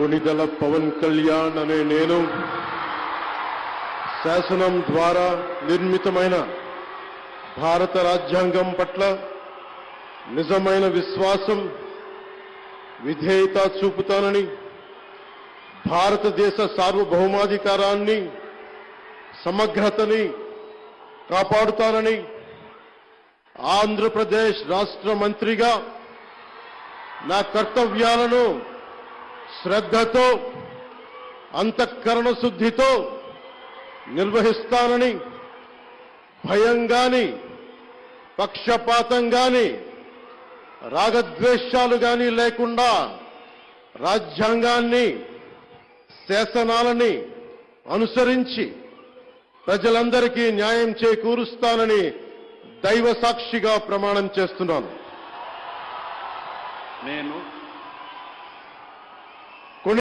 కొణిదెల పవన్ కళ్యాణ్ అనే నేను శాసనం ద్వారా నిర్మితమైన భారత రాజ్యాంగం పట్ల నిజమైన విశ్వాసం విధేయత చూపుతానని భారతదేశ సార్వభౌమాధికారాన్ని సమగ్రతని కాపాడుతానని ఆంధ్రప్రదేశ్ రాష్ట్ర మంత్రిగా నా కర్తవ్యాలను శ్రద్ధతో అంతఃకరణ శుద్ధితో నిర్వహిస్తానని భయం గాని పక్షపాతం గాని రాగద్వేషాలు గాని లేకుండా రాజ్యాంగాన్ని శాసనాలని అనుసరించి ప్రజలందరికీ న్యాయం చేకూరుస్తానని దైవ సాక్షిగా ప్రమాణం చేస్తున్నాను. నేను